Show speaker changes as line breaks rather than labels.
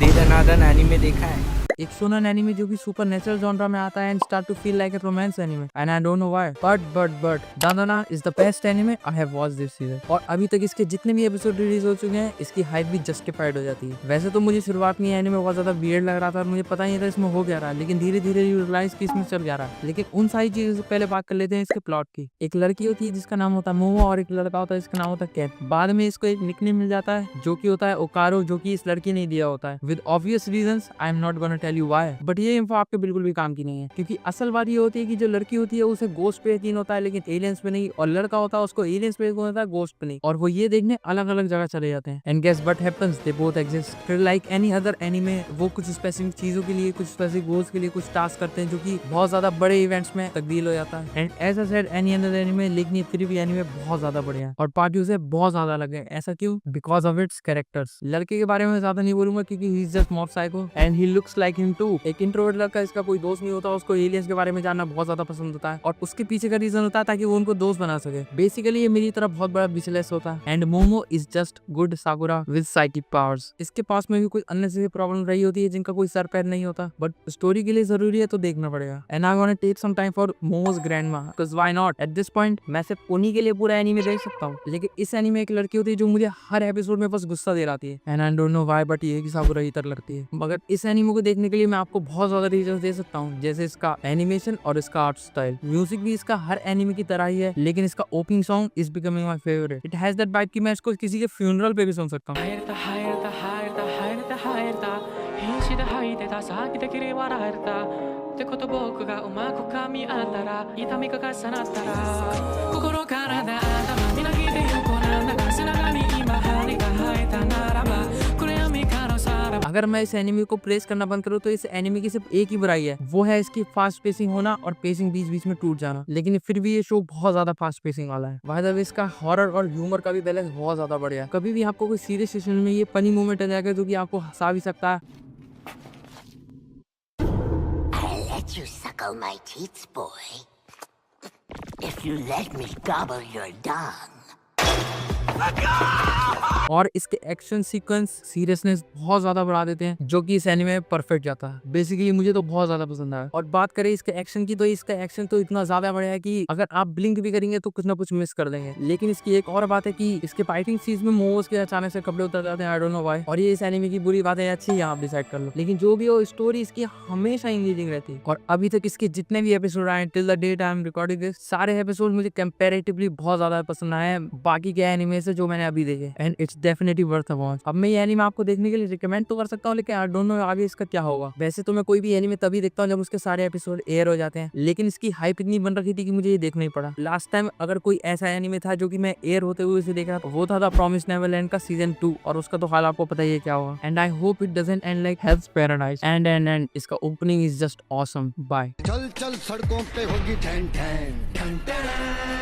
कभी धनाधन एनीमे देखा है?
एक शोनेन एनीमे जो कि सुपरनेचुरल जॉनरा में आता है and start to feel like a romance anime and I don't know why but दानाना is the best anime I have watched this season. और अभी तक इसके जितने भी एपिसोड रिलीज हो चुके हैं इसकी हाइप भी जस्टिफाइड हो जाती है। वैसे तो मुझे शुरुआत में एनीमे बहुत ज्यादा वियर्ड लग रहा था और मुझे पता नहीं था इसमें हो क्या रहा है, लेकिन धीरे धीरे रियलाइज की इसमें चल क्या रहा है। लेकिन उन सारी चीजों से पहले बात कर लेते हैं इसके प्लॉट की। एक लड़की होती है जिसका नाम होता है मोमो और एक लड़का होता है जिसका नाम होता है कैट। बाद में इसको एक निकनेम मिल जाता है जो कि होता है ओकारो, जो कि इस लड़की ने दिया होता है with obvious reasons. I am not gonna tell you why, but ये इन्फो आपके बिल्कुल भी काम की नहीं है, क्योंकि असल बात ये होती है कि जो लड़की होती है उसे गोस्ट पे यकीन होता है लेकिन एलियंस पे नहीं, और लड़का होता है उसको एलियंस पे यकीन होता है गोस्ट पे नहीं, और वो ये देखने अलग अलग जगह चले जाते हैं। And guess what happens, they both exist. फिर लाइक एनी अदर एनीमे वो कुछ स्पेसिफिक चीजों के लिए, कुछ स्पेसिफिक गोल्स के लिए कुछ टास्क करते हैं जो कि बहुत ज्यादा बड़े इवेंट्स में तब्दील हो जाता है। And as I said any other anime, लेकिन ये फिर भी एनीमे बहुत ज्यादा बढ़िया है और पार्टियों से बहुत ज्यादा अलग है। ऐसा क्यों? Because of its characters. लड़के के बारे में ज्यादा नहीं बोलूंगा क्योंकि he is just Mob Psycho and he looks like him too. एक इंट्रोवर्ट लड़का, इसका कोई दोस्त नहीं होता, उसको एलियंस के बारे में जानना बहुत ज्यादा पसंद होता है और उसके पीछे का रीजन होता है ताकि वो उनको दोस्त बना सके। बेसिकली ये मेरी तरफ बहुत बड़ा बिजनेस होता है। And momo is just good साकुरा with psychic powers. इसके पास में भी कुछ अननेसेसरी प्रॉब्लम रही होती है जिनका कोई सर पैर नहीं होता, बट स्टोरी के लिए जरूरी है तो देखना पड़ेगा। And I want to take some time for Momo's grandma, because why not. At this point मैं सिर्फ उन्हीं के लिए पूरा एनीमे देख सकता हूँ, लेकिन इस एनीमे एक लड़की होती है जो मुझे हर एपिसोड में बस गुस्सा दे रही है। And I don't know why, but ये की साकुरा इतर लगती है। मगर इस एनीमे को देखने के लिए मैं आपको बहुत ज्यादा रीजन दे सकता हूँ, जैसे इसका एनिमेशन और इसका आर्ट स्टाइल। म्यूजिक भी इसका हर एनीमे की तरह ही है, लेकिन इसका opening song is becoming my favourite. It has that vibe कि मैं इसको किसी के फ्यूनरल पे भी सुन सकता हूँ। अगर मैं इस एनिमे को प्रेस करना बंद करूँ तो इस एनिमे की सिर्फ एक ही बुराई है, वो है इसकी फास्ट पेसिंग होना और पेसिंग बीच बीच में टूट जाना। लेकिन फिर भी ये शो बहुत ज्यादा फास्ट पेसिंग वाला है। बाय द वे इसका हॉरर और ह्यूमर का भी बैलेंस बहुत ज्यादा बढ़िया है। कभी भी आपको कोई सीरियस सिचुएशन में ये फनी मोमेंट आ जाएगा जो कि आपको हंसा भी सकता है।
I'll let you suckle my teats, boy. If you let me gobble your dung.
और इसके एक्शन सीक्वेंस सीरियसनेस बहुत ज्यादा बढ़ा देते हैं जो कि इस एनीमे में परफेक्ट जाता है। बेसिकली मुझे तो बहुत ज्यादा पसंद आया। और बात करें इसके एक्शन की तो इसका एक्शन तो इतना ज्यादा बढ़िया है कि अगर आप ब्लिंक भी करेंगे तो कुछ ना कुछ मिस कर देंगे। लेकिन इसकी एक और बात है कि इसके फाइटिंग सीन्स में मोमोज के अचानक से कपड़े उतर जाते हैं, आई डोंट नो व्हाई। और ये इस एनीमे की बुरी बात है, अच्छी है आप डिसाइड कर लो। लेकिन जो भी हो, स्टोरी इसकी हमेशा इंगेजिंग रहती है। और अभी तक इसके जितने भी एपिसोड आए till the date I am recording this, सारे एपिसोड मुझे कंपैरेटिवली बहुत ज्यादा पसंद आए हैं बाकी के एनीमे से जो मैंने अभी देखे। And it's definitely worth a watch. अब मैं ये एनीमे आपको देखने के लिए रिकमेंड तो कर सकता हूँ, लेकिन आई डोंट नो आगे इसका क्या होगा। वैसे तो मैं कोई भी एनीमे तभी देखता हूँ जब उसके सारे एपिसोड एयर हो जाते हैं, लेकिन इसकी हाइप इतनी बन रखी थी कि मुझे ये देखना ही पड़ा। लास्ट टाइम अगर कोई ऐसा एनीमे था जो कि मैं एयर होते हुए इसे देख रहा था, वो था द प्रॉमिस नेवरलैंड का सीजन 2, और उसका तो हाल आपको पता ही है क्या हुआ। And I hope it doesn't end like Hell's Paradise. And इसका opening is just awesome. Bye.
चल चल सड़कों पे होगी ठन ठन ठन ठन।